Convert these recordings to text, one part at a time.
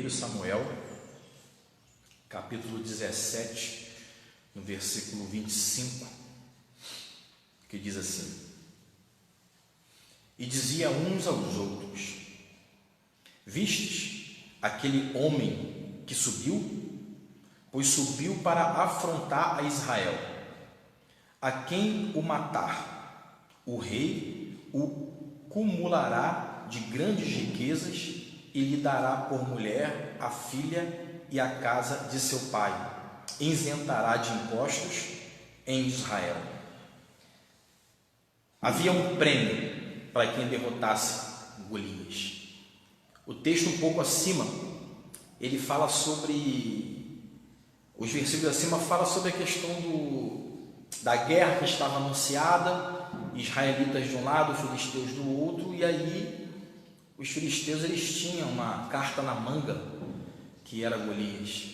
1 Samuel, capítulo 17, no versículo 25, que diz assim: E dizia uns aos outros: Vistes aquele homem que subiu? Pois subiu para afrontar a Israel. A quem o matar, o rei o cumulará de grandes riquezas e lhe dará por mulher a filha e a casa de seu pai. Isentará de impostos em Israel. Havia um prêmio para quem derrotasse Golias. O texto um pouco acima, ele fala sobre, os versículos acima falam sobre a questão da guerra que estava anunciada, israelitas de um lado, filisteus do outro, e aí os filisteus eles tinham uma carta na manga, que era Golias.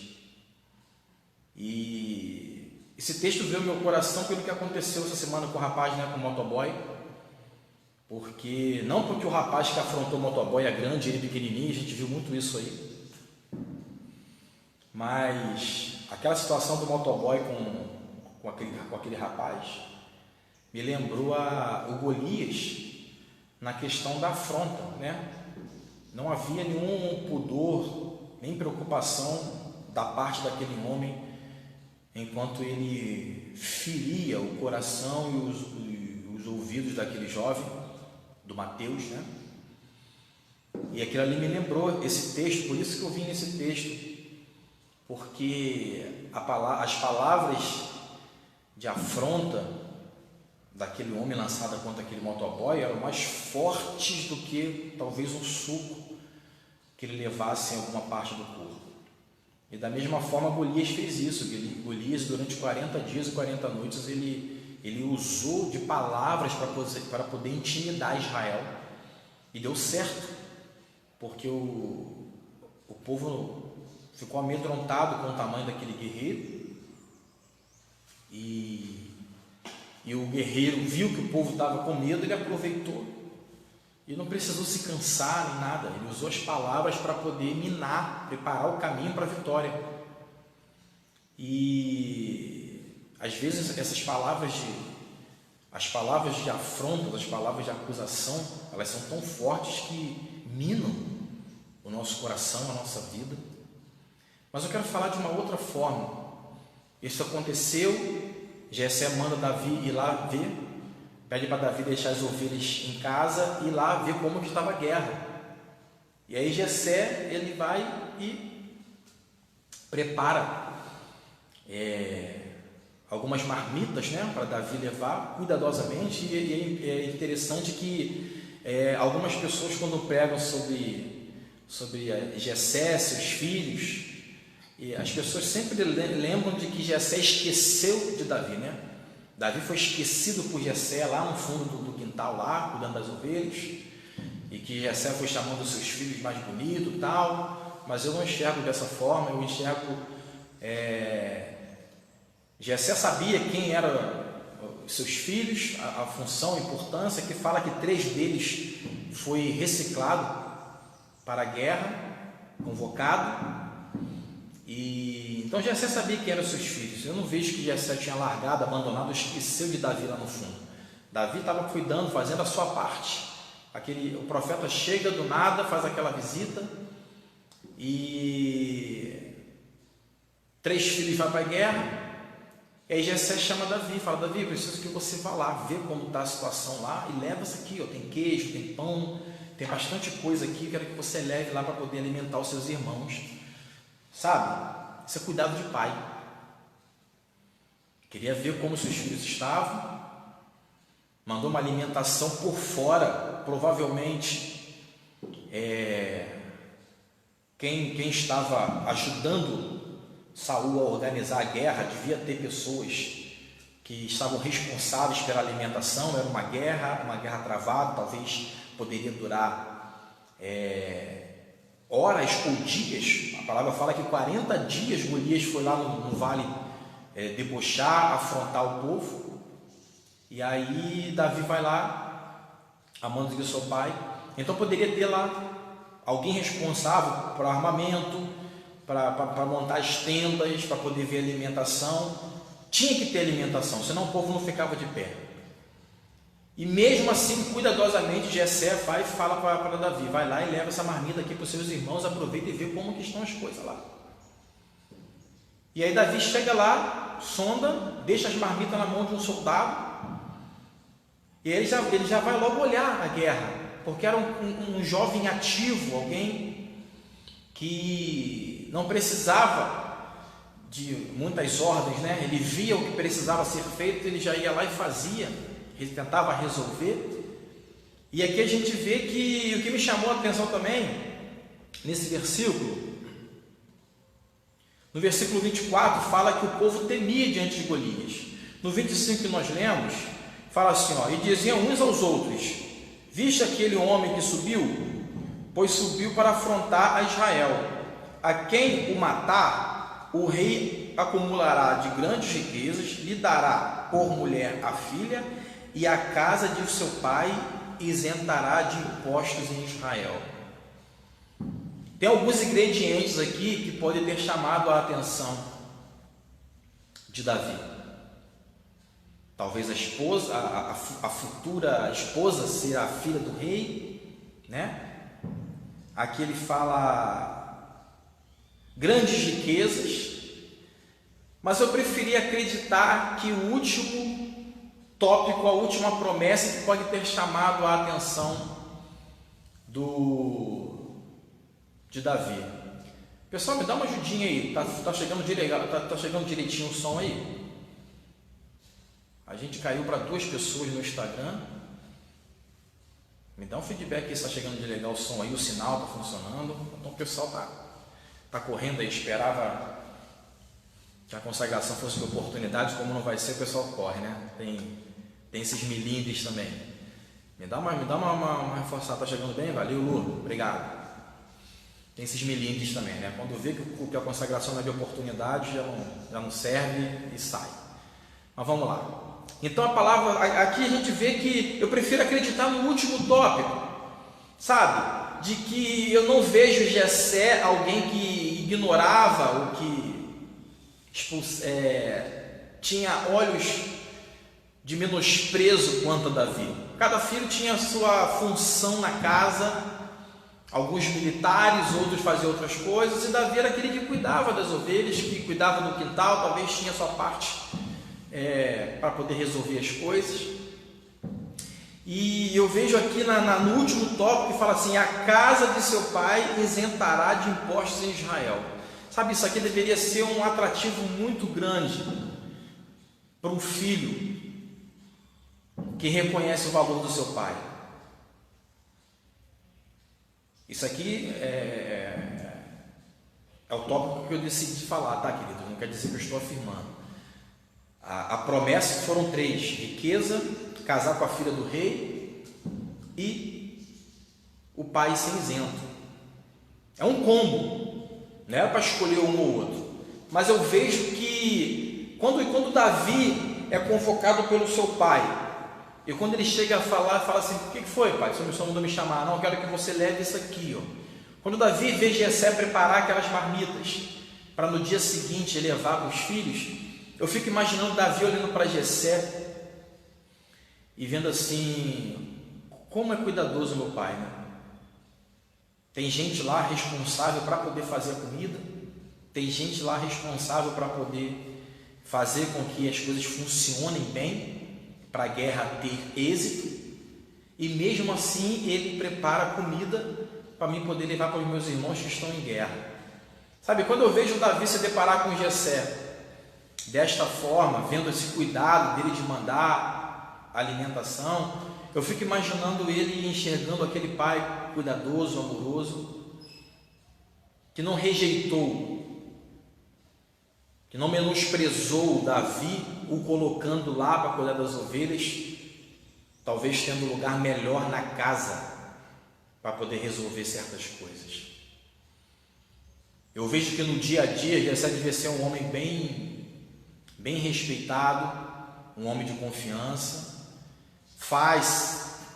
E esse texto veio ao meu coração pelo que aconteceu essa semana com o rapaz, com o motoboy, porque o rapaz que afrontou o motoboy é grande, ele pequenininho, a gente viu muito isso aí, mas aquela situação do motoboy com aquele rapaz me lembrou o Golias na questão da afronta, Não havia nenhum pudor, nem preocupação da parte daquele homem, enquanto ele feria o coração e os ouvidos daquele jovem, do Mateus, E aquilo ali me lembrou esse texto, por isso que eu vim nesse texto, porque as palavras de afronta daquele homem lançada contra aquele motoboy eram mais fortes do que talvez um soco que ele levasse em alguma parte do corpo. E da mesma forma Golias fez isso. Golias, durante 40 dias e 40 noites, ele usou de palavras para poder intimidar Israel, e deu certo, porque o povo ficou amedrontado com o tamanho daquele guerreiro, e o guerreiro viu que o povo estava com medo, ele aproveitou, e não precisou se cansar nem nada, ele usou as palavras para poder minar, preparar o caminho para a vitória. E às vezes essas palavras as palavras de afronta, as palavras de acusação, elas são tão fortes que minam o nosso coração, a nossa vida. Mas eu quero falar de uma outra forma. Isso aconteceu, Jessé manda Davi ir lá ver, pede para Davi deixar as ovelhas em casa e ir lá ver como que estava a guerra. E aí Jessé, ele vai e prepara algumas marmitas, para Davi levar cuidadosamente. E é interessante que algumas pessoas, quando pregam sobre Jessé, seus filhos, e as pessoas sempre lembram de que Jessé esqueceu de Davi, Davi foi esquecido por Jessé lá no fundo do quintal, lá, cuidando das ovelhas, e que Jessé foi chamando os seus filhos mais bonitos e tal, mas eu não enxergo dessa forma. Eu enxergo, Jessé sabia quem eram os seus filhos, a função, a importância, que fala que 3 deles foi reciclado para a guerra, convocado. E então Jessé sabia quem eram os seus filhos. Eu não vejo que Jessé tinha largado, abandonado, esqueceu de Davi lá no fundo. Davi estava cuidando, fazendo a sua parte. O profeta chega do nada, faz aquela visita, e 3 filhos vão para a guerra. E aí Jessé chama Davi, fala: Davi, eu preciso que você vá lá, ver como está a situação lá, e leva isso aqui, tem queijo, tem pão, tem bastante coisa aqui, quero que você leve lá para poder alimentar os seus irmãos. Sabe? Isso é cuidado de pai. Queria ver como seus filhos estavam, mandou uma alimentação por fora. Provavelmente quem estava ajudando Saul a organizar a guerra devia ter pessoas que estavam responsáveis pela alimentação. Era uma guerra travada, talvez poderia durar horas ou dias. A palavra fala que 40 dias Golias foi lá no vale debochar, afrontar o povo. E aí Davi vai lá, a mando de seu pai. Então poderia ter lá alguém responsável para armamento, para montar as tendas, para poder ver alimentação. Tinha que ter alimentação, senão o povo não ficava de pé. E mesmo assim, cuidadosamente, Jessé vai e fala para Davi: vai lá e leva essa marmita aqui para os seus irmãos, aproveita e vê como que estão as coisas lá. E aí Davi chega lá, sonda, deixa as marmitas na mão de um soldado, e aí ele já vai logo olhar a guerra, porque era um jovem ativo, alguém que não precisava de muitas ordens, né? Ele via o que precisava ser feito, ele já ia lá e fazia, ele tentava resolver. E aqui a gente vê que o que me chamou a atenção também, nesse versículo, no versículo 24, fala que o povo temia diante de Golias. No 25 que nós lemos, fala assim, ó: e diziam uns aos outros: viste aquele homem que subiu? Pois subiu para afrontar a Israel. A quem o matar, o rei acumulará de grandes riquezas, lhe dará por mulher a filha, e a casa de seu pai isentará de impostos em Israel. Tem alguns ingredientes aqui que podem ter chamado a atenção de Davi. Talvez a esposa, a futura esposa ser a filha do rei, né? Aqui ele fala grandes riquezas, mas eu preferi acreditar que o último tópico, a última promessa que pode ter chamado a atenção de Davi. Pessoal, me dá uma ajudinha aí, tá chegando direitinho o som aí? A gente caiu para 2 pessoas no Instagram. Me dá um feedback aí se está chegando de legal o som aí, o sinal está funcionando. Então o pessoal tá correndo aí, esperava que a consagração fosse de oportunidades, como não vai ser, o pessoal corre, né? Tem esses milindres também. Me dá uma reforçada, tá chegando bem? Valeu, Lu, obrigado. Tem esses milindres também, né? Quando vê que a consagração não é de oportunidade, já não serve e sai. Mas vamos lá. Então a palavra, aqui a gente vê que eu prefiro acreditar no último tópico, sabe? De que eu não vejo Jessé alguém que ignorava ou que tinha olhos de menosprezo quanto a Davi. Cada filho tinha a sua função na casa, alguns militares, outros faziam outras coisas, e Davi era aquele que cuidava das ovelhas, que cuidava do quintal, talvez tinha a sua parte para poder resolver as coisas. E eu vejo aqui no último tópico que fala assim: a casa de seu pai isentará de impostos em Israel. Sabe, isso aqui deveria ser um atrativo muito grande para um filho que reconhece o valor do seu pai. Isso aqui é o tópico que eu decidi falar, tá, querido? Não quer dizer que eu estou afirmando. A promessa foram 3: riqueza, casar com a filha do rei e o pai ser isento. É um combo, não era para escolher um ou outro. Mas eu vejo que quando Davi é convocado pelo seu pai, e quando ele chega a falar, fala assim: o que foi, pai? O senhor mandou me chamar. Não, eu quero que você leve isso aqui, ó. Quando Davi vê Jessé preparar aquelas marmitas para no dia seguinte ele levar para os filhos, eu fico imaginando Davi olhando para Jessé e vendo assim: como é cuidadoso meu pai, né? Tem gente lá responsável para poder fazer a comida, tem gente lá responsável para poder fazer com que as coisas funcionem bem, para a guerra ter êxito, e mesmo assim ele prepara a comida para mim poder levar para os meus irmãos que estão em guerra. Sabe, quando eu vejo Davi se deparar com Jessé desta forma, vendo esse cuidado dele de mandar a alimentação, eu fico imaginando ele enxergando aquele pai cuidadoso, amoroso, que não rejeitou, que não menosprezou Davi, o colocando lá para cuidar das ovelhas, talvez tendo lugar melhor na casa para poder resolver certas coisas. Eu vejo que no dia a dia Jessé deve ser um homem bem respeitado, um homem de confiança.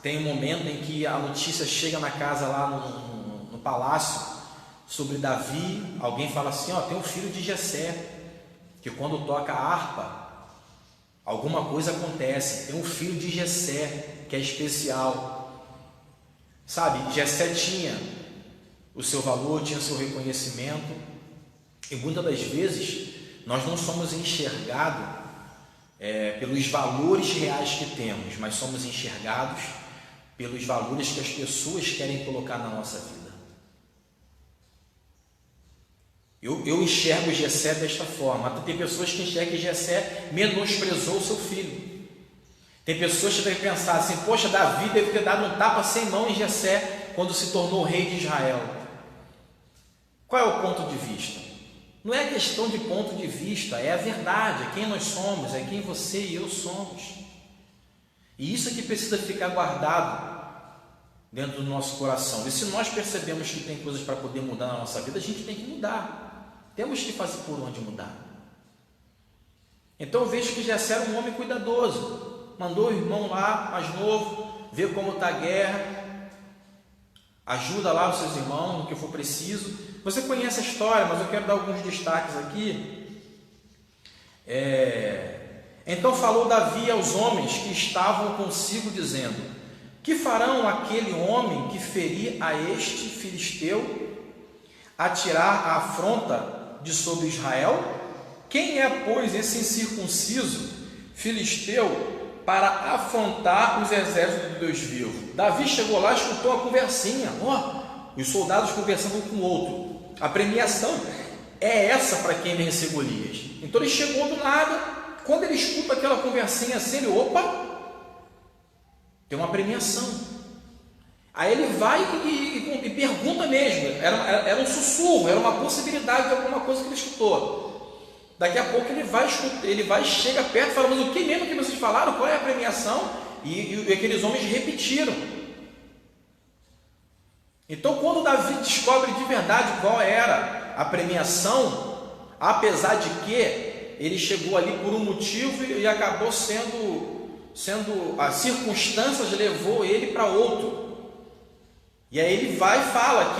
Tem um momento em que a notícia chega na casa lá no no palácio sobre Davi, alguém fala assim, ó, tem um filho de Jessé, que quando toca a harpa, alguma coisa acontece, tem um filho de Jessé, que é especial. Sabe, Jessé tinha o seu valor, tinha o seu reconhecimento, e muitas das vezes nós não somos enxergados pelos valores reais que temos, mas somos enxergados pelos valores que as pessoas querem colocar na nossa vida. Eu enxergo Jessé desta forma. Tem pessoas que enxergam que Jessé menosprezou o seu filho. Tem pessoas que devem pensar assim, poxa, Davi deve ter dado um tapa sem mão em Jessé quando se tornou rei de Israel. Qual é o ponto de vista? Não é questão de ponto de vista, é a verdade, é quem nós somos, é quem você e eu somos. E isso é que precisa ficar guardado dentro do nosso coração. E se nós percebemos que tem coisas para poder mudar na nossa vida, a gente tem que mudar. Temos que fazer por onde mudar. Então eu vejo que Jessé era um homem cuidadoso. Mandou o irmão lá, mais novo, ver como está a guerra, ajuda lá os seus irmãos no que for preciso. Você conhece a história, mas eu quero dar alguns destaques aqui. Então falou Davi aos homens que estavam consigo, dizendo: que farão aquele homem que ferir a este filisteu, a tirar a afronta de sobre Israel? Quem é, pois, esse incircunciso filisteu para afrontar os exércitos de Deus vivo? Davi chegou lá e escutou a conversinha, os soldados conversando um com o outro. A premiação é essa para quem vencer Golias. Então ele chegou do nada, quando ele escuta aquela conversinha assim, ele, tem uma premiação. Aí ele vai e pergunta mesmo, era um sussurro, era uma possibilidade de alguma coisa que ele escutou. Daqui a pouco ele vai chega perto e fala, mas o que mesmo que vocês falaram? Qual é a premiação? E aqueles homens repetiram. Então quando Davi descobre de verdade qual era a premiação, apesar de que ele chegou ali por um motivo e acabou sendo as circunstâncias levou ele para outro. E aí ele vai e fala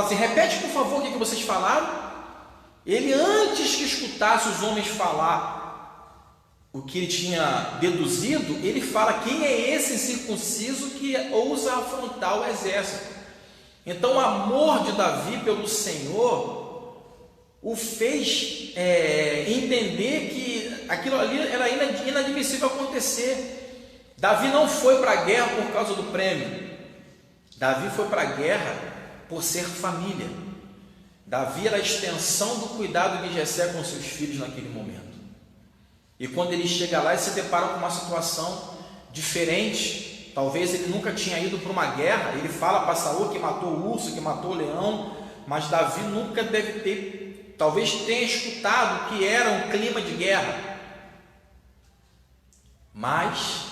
assim, repete por favor o que vocês falaram. Ele, antes que escutasse os homens falar o que ele tinha deduzido, ele fala, quem é esse incircunciso que ousa afrontar o exército? Então o amor de Davi pelo Senhor o fez entender que aquilo ali era inadmissível acontecer. Davi não foi para a guerra por causa do prêmio. Davi foi para a guerra por ser família. Davi era a extensão do cuidado de Jessé com seus filhos naquele momento. E quando ele chega lá e se depara com uma situação diferente, talvez ele nunca tinha ido para uma guerra, ele fala para Saul que matou o urso, que matou o leão, mas Davi nunca deve ter, talvez tenha escutado o que era um clima de guerra. Mas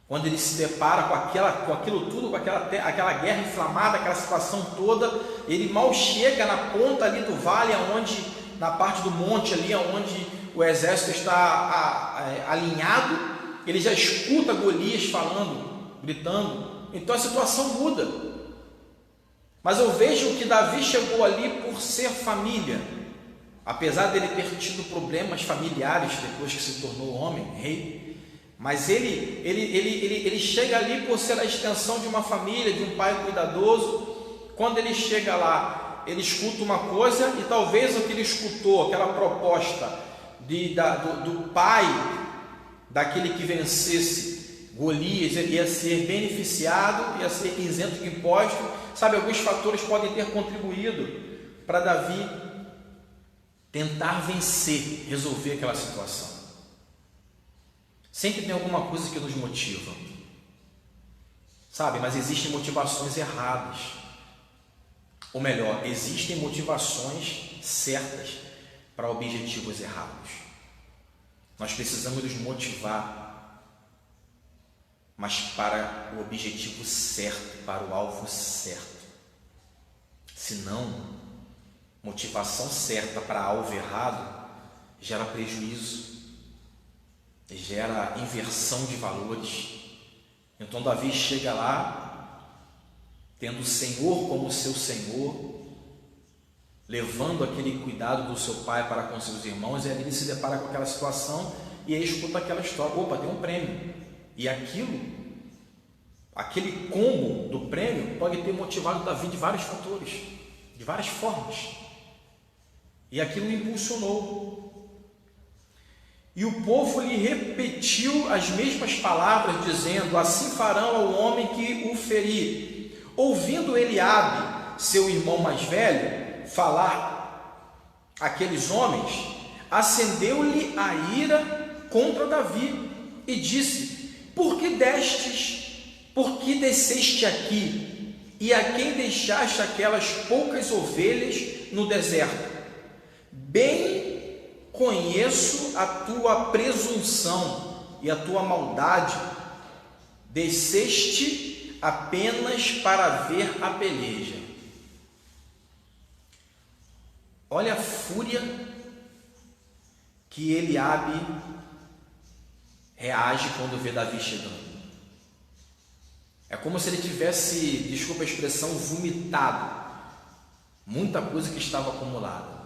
quando ele se depara com aquilo tudo, com aquela guerra inflamada, aquela situação toda, ele mal chega na ponta ali do vale, na parte do monte ali, onde o exército está alinhado, ele já escuta Golias falando, gritando. Então a situação muda. Mas eu vejo que Davi chegou ali por ser família, apesar dele ter tido problemas familiares depois que se tornou homem, rei. Mas ele chega ali por ser a extensão de uma família, de um pai cuidadoso. Quando ele chega lá, ele escuta uma coisa, e talvez o que ele escutou, aquela proposta do pai daquele que vencesse Golias, ele ia ser beneficiado, ia ser isento de imposto. Sabe, alguns fatores podem ter contribuído para Davi tentar vencer, resolver aquela situação. Sempre tem alguma coisa que nos motiva, sabe? Mas existem motivações erradas. Ou melhor, existem motivações certas para objetivos errados. Nós precisamos nos motivar, mas para o objetivo certo, para o alvo certo. Senão, motivação certa para alvo errado gera prejuízo, gera inversão de valores. Então Davi chega lá tendo o Senhor como seu Senhor, levando aquele cuidado do seu pai para com seus irmãos, e ali ele se depara com aquela situação e aí escuta aquela história: opa, tem um prêmio. E aquele combo do prêmio pode ter motivado Davi de vários fatores, de várias formas, e aquilo o impulsionou. E o povo lhe repetiu as mesmas palavras, dizendo: assim farão ao homem que o ferir. Ouvindo Eliabe, seu irmão mais velho, falar aqueles homens, acendeu-lhe a ira contra Davi e disse: por que desceste aqui, e a quem deixaste aquelas poucas ovelhas no deserto? Bem conheço a tua presunção e a tua maldade. Desceste apenas para ver a peleja. Olha a fúria que Eliabe reage quando vê Davi chegando. É como se ele tivesse, desculpa a expressão, vomitado muita coisa que estava acumulada.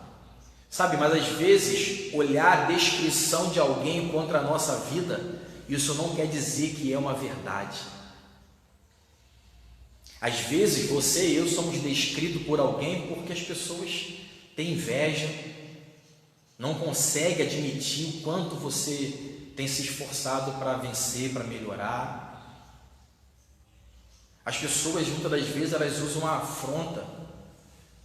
Sabe, mas às vezes olhar a descrição de alguém contra a nossa vida, isso não quer dizer que é uma verdade. Às vezes você e eu somos descritos por alguém porque as pessoas têm inveja, não conseguem admitir o quanto você tem se esforçado para vencer, para melhorar. As pessoas, muitas das vezes, elas usam uma afronta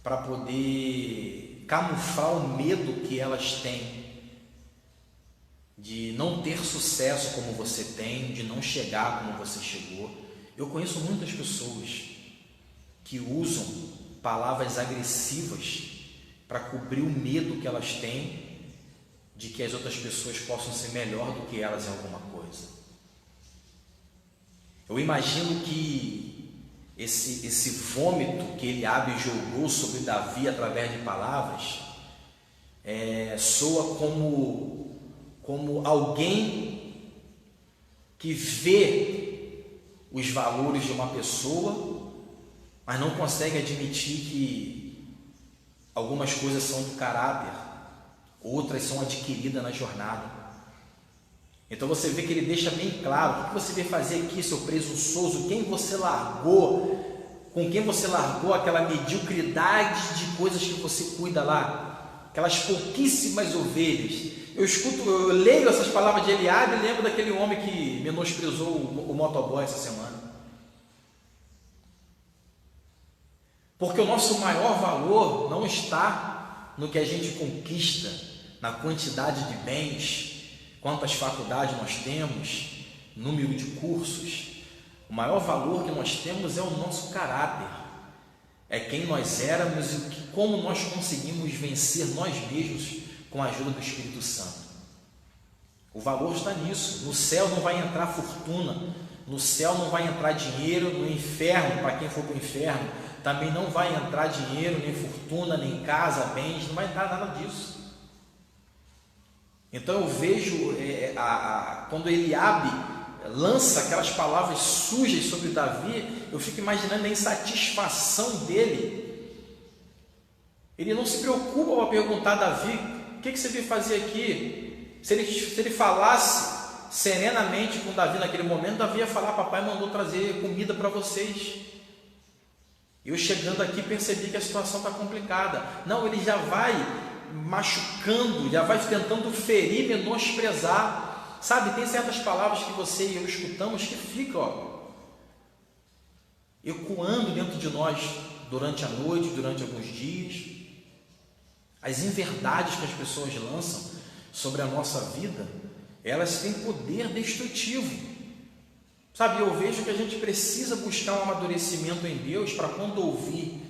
para poder camuflar o medo que elas têm de não ter sucesso como você tem, de não chegar como você chegou. Eu conheço muitas pessoas que usam palavras agressivas para cobrir o medo que elas têm de que as outras pessoas possam ser melhor do que elas em alguma coisa. Eu imagino que esse vômito que Eliabe jogou sobre Davi através de palavras soa como alguém que vê os valores de uma pessoa, mas não consegue admitir que algumas coisas são do caráter, outras são adquiridas na jornada. Então você vê que ele deixa bem claro: o que você veio fazer aqui, seu presunçoso? Quem você largou? Com quem você largou aquela mediocridade de coisas que você cuida lá? Aquelas pouquíssimas ovelhas. Eu leio essas palavras de Eliabe e lembro daquele homem que menosprezou o motoboy essa semana. Porque o nosso maior valor não está no que a gente conquista, na quantidade de bens, quantas faculdades nós temos, número de cursos. O maior valor que nós temos é o nosso caráter, é quem nós éramos e como nós conseguimos vencer nós mesmos com a ajuda do Espírito Santo. O valor está nisso. No céu não vai entrar fortuna, no céu não vai entrar dinheiro, no inferno, para quem for para o inferno, também não vai entrar dinheiro, nem fortuna, nem casa, bens, não vai entrar nada disso. Então eu vejo quando Eliabe lança aquelas palavras sujas sobre Davi, eu fico imaginando a insatisfação dele. Ele não se preocupa para perguntar a Davi: o que você veio fazer aqui? Se ele falasse serenamente com Davi naquele momento, Davi ia falar: papai mandou trazer comida para vocês. Eu chegando aqui percebi que a situação está complicada. Não, ele já vai machucando, já vai tentando ferir, menosprezar. Sabe, tem certas palavras que você e eu escutamos que ficam ecoando dentro de nós durante a noite, durante alguns dias. As inverdades que as pessoas lançam sobre a nossa vida, elas têm poder destrutivo. Sabe, eu vejo que a gente precisa buscar um amadurecimento em Deus para quando ouvir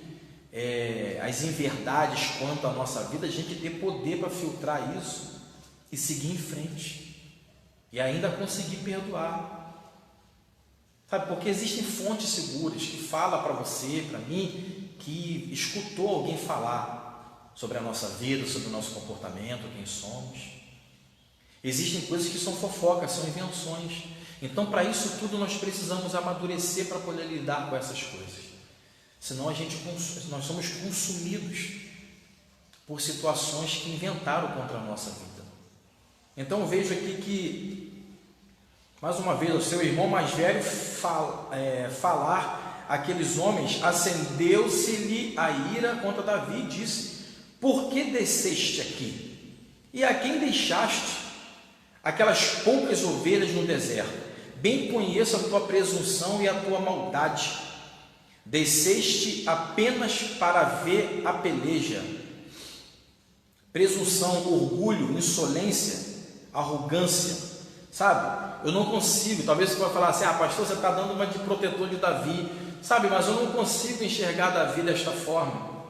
as inverdades quanto à nossa vida, a gente ter poder para filtrar isso e seguir em frente e ainda conseguir perdoar. Sabe, porque existem fontes seguras que falam para você, para mim, que escutou alguém falar sobre a nossa vida, sobre o nosso comportamento, quem somos. Existem coisas que são fofocas, são invenções. Então, para isso tudo, nós precisamos amadurecer para poder lidar com essas coisas. senão nós somos consumidos por situações que inventaram contra a nossa vida. Então eu vejo aqui que, mais uma vez, o seu irmão mais velho falar aqueles homens, acendeu-se-lhe a ira contra Davi e disse: por que desceste aqui? E a quem deixaste aquelas poucas ovelhas no deserto? Bem conheço a tua presunção e a tua maldade. Desceste apenas para ver a peleja. Presunção, orgulho, insolência, arrogância, sabe? Eu não consigo, talvez você vai falar assim: pastor, você está dando uma de protetor de Davi, sabe? Mas eu não consigo enxergar Davi desta forma,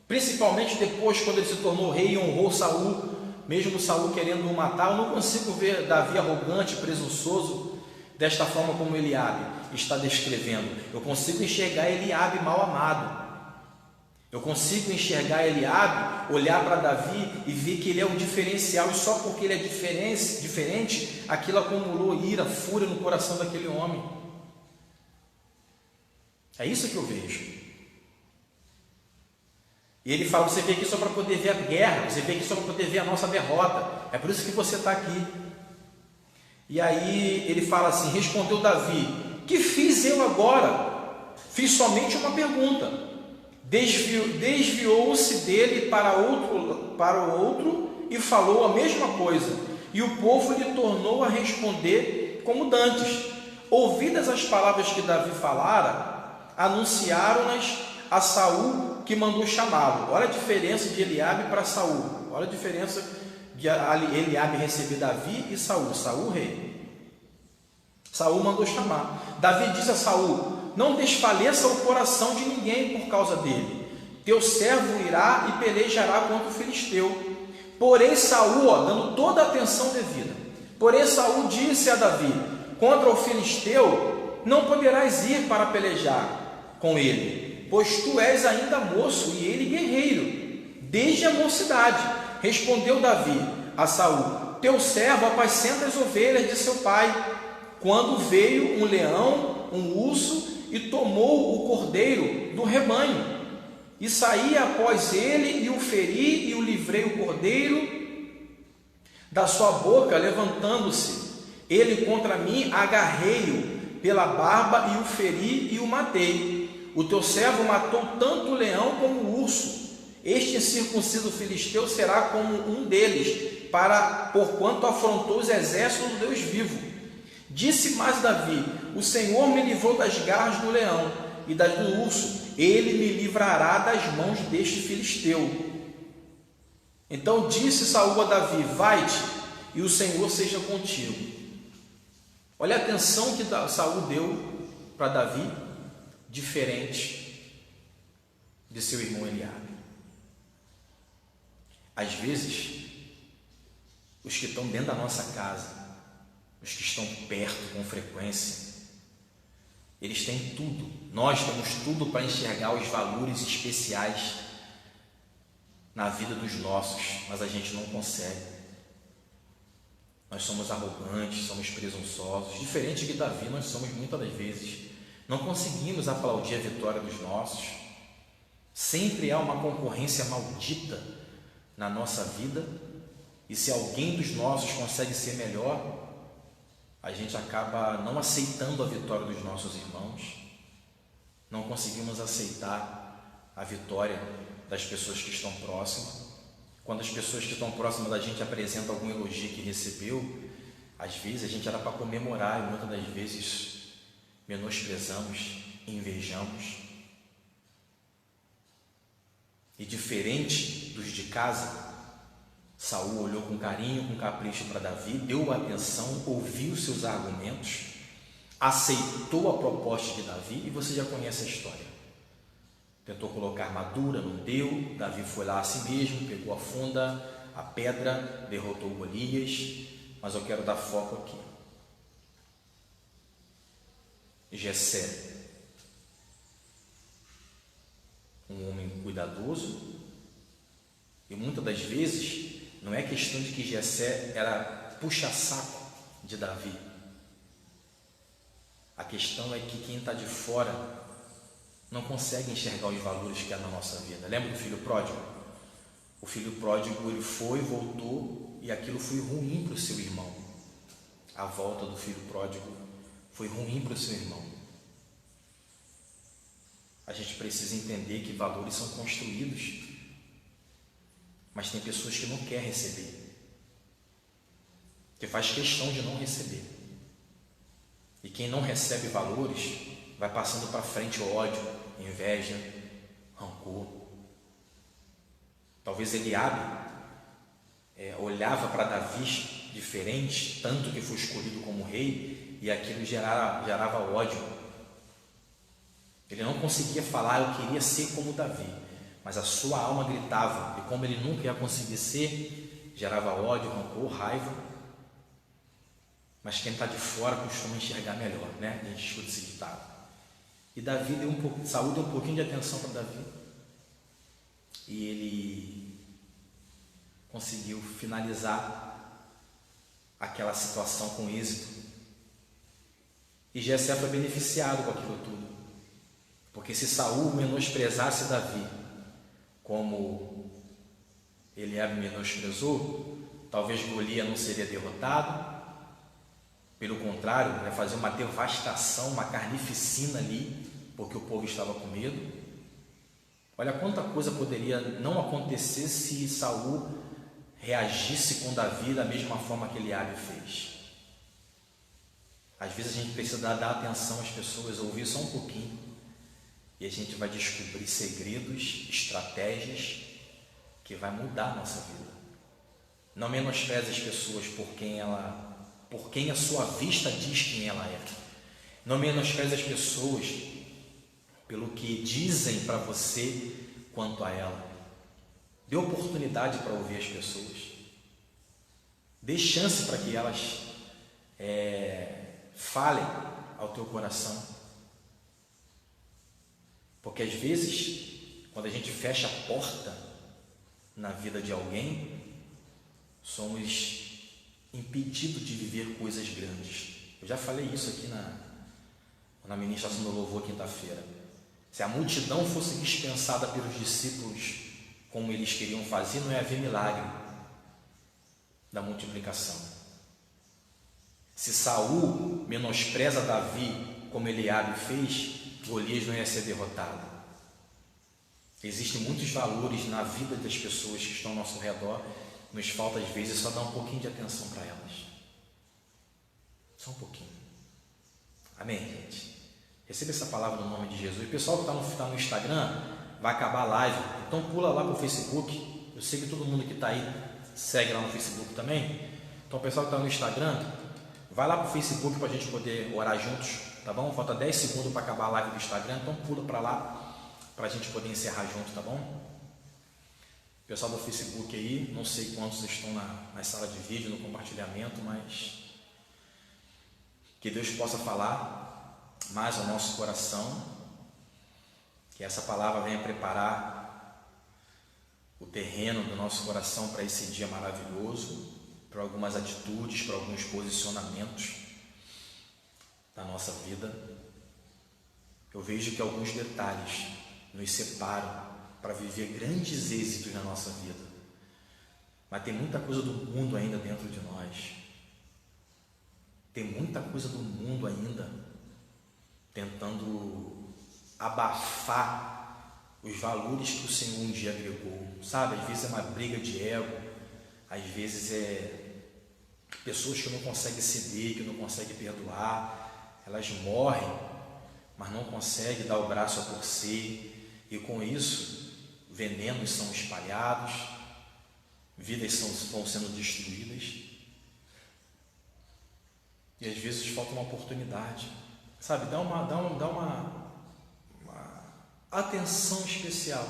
principalmente depois, quando ele se tornou rei e honrou Saul, mesmo Saul querendo o matar. Eu não consigo ver Davi arrogante, presunçoso, desta forma como Eliabe está descrevendo. Eu consigo enxergar Eliabe mal amado. Eu consigo enxergar Eliabe, olhar para Davi e ver que ele é um diferencial, e só porque ele é diferente, aquilo acumulou ira, fúria no coração daquele homem. É isso que eu vejo. E ele fala: você veio aqui só para poder ver a guerra, você veio aqui só para poder ver a nossa derrota, é por isso que você está aqui. E aí ele fala assim: respondeu Davi: que fiz eu agora? Fiz somente uma pergunta. Desviou-se dele para o outro e falou a mesma coisa, e o povo lhe tornou a responder como dantes. Ouvidas as palavras que Davi falara, anunciaram-nas a Saul, que mandou chamá-lo. Olha a diferença de Eliabe para Saul, olha a diferença de Eliabe receber Davi e Saul. Saul rei, Saul mandou chamar. Davi disse a Saul: não desfaleça o coração de ninguém por causa dele. Teu servo irá e pelejará contra o filisteu. Porém Saul, dando toda a atenção devida, porém Saul disse a Davi: contra o filisteu não poderás ir para pelejar com ele, pois tu és ainda moço e ele guerreiro, desde a mocidade. Respondeu Davi a Saul: teu servo apacenta as ovelhas de seu pai, quando veio um leão, um urso, e tomou o cordeiro do rebanho, e saí após ele, e o feri, e o livrei o cordeiro da sua boca. Levantando-se ele contra mim, agarrei-o pela barba, e o feri, e o matei. O teu servo matou tanto o leão como o urso. Este incircunciso filisteu será como um deles, porquanto afrontou os exércitos do Deus vivo. Disse mais Davi: o Senhor me livrou das garras do leão e das do urso, ele me livrará das mãos deste filisteu. Então disse Saul a Davi: vai-te, e o Senhor seja contigo. Olha a atenção que Saul deu para Davi, diferente de seu irmão Eliabe. Às vezes, os que estão dentro da nossa casa, os que estão perto com frequência, eles têm tudo, nós temos tudo para enxergar os valores especiais na vida dos nossos, mas a gente não consegue. Nós somos arrogantes, somos presunçosos, diferente de Davi. Nós somos muitas das vezes, não conseguimos aplaudir a vitória dos nossos. Sempre há uma concorrência maldita na nossa vida, e se alguém dos nossos consegue ser melhor, a gente acaba não aceitando a vitória dos nossos irmãos, não conseguimos aceitar a vitória das pessoas que estão próximas. Quando as pessoas que estão próximas da gente apresentam algum elogio que recebeu, às vezes a gente era para comemorar, e muitas das vezes menosprezamos, invejamos. E diferente dos de casa, Saul olhou com carinho, com capricho para Davi, deu atenção, ouviu seus argumentos, aceitou a proposta de Davi, e você já conhece a história. Tentou colocar armadura, não deu. Davi foi lá a si mesmo, pegou a funda, a pedra, derrotou Golias. Mas eu quero dar foco aqui. Jessé, um homem cuidadoso, e muitas das vezes não é questão de que Jessé era puxa-saco de Davi. A questão é que quem está de fora não consegue enxergar os valores que há na nossa vida. Lembra do filho pródigo? O filho pródigo, ele foi, voltou, e aquilo foi ruim para o seu irmão. A volta do filho pródigo foi ruim para o seu irmão. A gente precisa entender que valores são construídos, mas tem pessoas que não querem receber, que faz questão de não receber. E quem não recebe valores vai passando para frente o ódio, inveja, rancor. Talvez Eliabe olhava para Davi diferente, tanto que foi escolhido como rei, e aquilo gerava ódio. Ele não conseguia falar, eu queria ser como Davi, mas a sua alma gritava, e como ele nunca ia conseguir ser, gerava ódio, rancor, raiva. Mas quem está de fora costuma enxergar melhor, né? A gente escuta esse ditado. E Saul deu um pouquinho de atenção para Davi, e ele conseguiu finalizar aquela situação com êxito. E Jessé foi beneficiado com aquilo tudo, porque se Saul menosprezasse Davi como Eliabe menosprezou, talvez Golias não seria derrotado. Pelo contrário, ia fazer uma devastação, uma carnificina ali, porque o povo estava com medo. Olha quanta coisa poderia não acontecer se Saul reagisse com Davi da mesma forma que Eliabe fez. Às vezes a gente precisa dar atenção às pessoas, ouvir só um pouquinho, e a gente vai descobrir segredos, estratégias que vai mudar a nossa vida. Não menospreze as pessoas por quem a sua vista diz quem ela é. Não menospreze as pessoas pelo que dizem para você quanto a ela. Dê oportunidade para ouvir as pessoas. Dê chance para que elas falem ao teu coração. Porque às vezes, quando a gente fecha a porta na vida de alguém, somos impedidos de viver coisas grandes. Eu já falei isso aqui na ministração do louvor quinta-feira. Se a multidão fosse dispensada pelos discípulos como eles queriam fazer, não ia haver milagre da multiplicação. Se Saul menospreza Davi como Eliabe fez, Golias não ia ser derrotado. Existem muitos valores na vida das pessoas que estão ao nosso redor. Nos falta às vezes só dar um pouquinho de atenção para elas. Só um pouquinho. Amém, gente? Receba essa palavra no nome de Jesus. O pessoal que está no Instagram, vai acabar a live, então pula lá para o Facebook. Eu sei que todo mundo que está aí segue lá no Facebook também. Então o pessoal que está no Instagram, vai lá para o Facebook para a gente poder orar juntos, tá bom? Falta 10 segundos para acabar a live do Instagram, então pula para lá para a gente poder encerrar junto, tá bom? Pessoal do Facebook aí, não sei quantos estão na sala de vídeo, no compartilhamento, mas que Deus possa falar mais ao nosso coração, que essa palavra venha preparar o terreno do nosso coração para esse dia maravilhoso, para algumas atitudes, para alguns posicionamentos da nossa vida. Eu vejo que alguns detalhes nos separam para viver grandes êxitos na nossa vida, mas tem muita coisa do mundo ainda dentro de nós. Tem muita coisa do mundo ainda tentando abafar os valores que o Senhor um dia agregou, sabe? Às vezes é uma briga de ego, às vezes é pessoas que não conseguem ceder, que não conseguem perdoar, elas morrem, mas não conseguem dar o braço a torcer, e com isso venenos são espalhados, vidas vão sendo destruídas, e às vezes falta uma oportunidade, sabe? Dá uma atenção especial.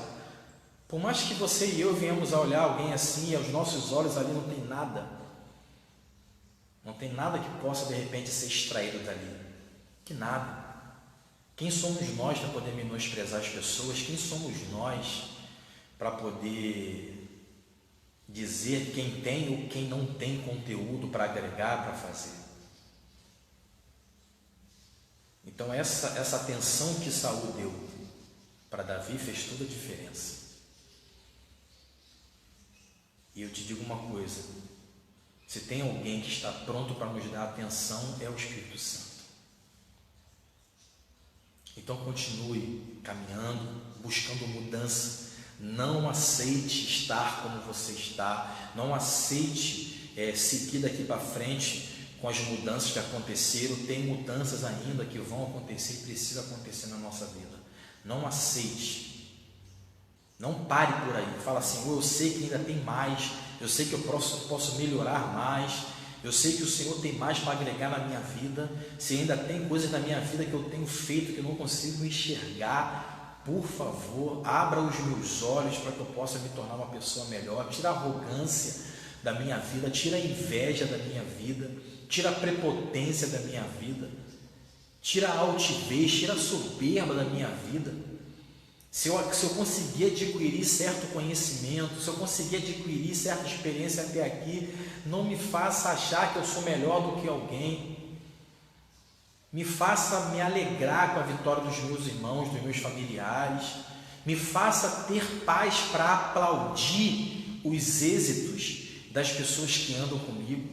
Por mais que você e eu venhamos a olhar alguém assim e aos nossos olhos ali não tem nada que possa de repente ser extraído dali, que nada. Quem somos nós para poder menosprezar as pessoas? Quem somos nós para poder dizer quem tem ou quem não tem conteúdo para agregar, para fazer? Então essa atenção que Saul deu para Davi fez toda a diferença. E eu te digo uma coisa: se tem alguém que está pronto para nos dar atenção, é o Espírito Santo. Então continue caminhando, buscando mudança. Não aceite estar como você está. Não aceite seguir daqui para frente com as mudanças que aconteceram. Tem mudanças ainda que vão acontecer e precisa acontecer na nossa vida. Não aceite. Não pare por aí. Fala assim: eu sei que ainda tem mais. Eu sei que eu posso melhorar mais. Eu sei que o Senhor tem mais para agregar na minha vida. Se ainda tem coisas na minha vida que eu tenho feito que eu não consigo enxergar, por favor, abra os meus olhos para que eu possa me tornar uma pessoa melhor. Tira a arrogância da minha vida, tira a inveja da minha vida, tira a prepotência da minha vida, tira a altivez, tira a soberba da minha vida. Se eu conseguir adquirir certo conhecimento, se eu conseguir adquirir certa experiência até aqui, não me faça achar que eu sou melhor do que alguém. Me faça me alegrar com a vitória dos meus irmãos, dos meus familiares. Me faça ter paz para aplaudir os êxitos das pessoas que andam comigo.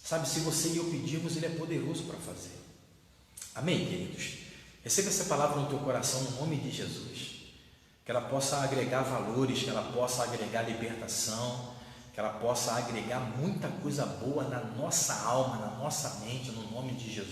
Sabe, se você e eu pedirmos, Ele é poderoso para fazer. Amém, queridos? Receba essa palavra no teu coração, no nome de Jesus. Que ela possa agregar valores, que ela possa agregar libertação, que ela possa agregar muita coisa boa na nossa alma, na nossa mente, no nome de Jesus.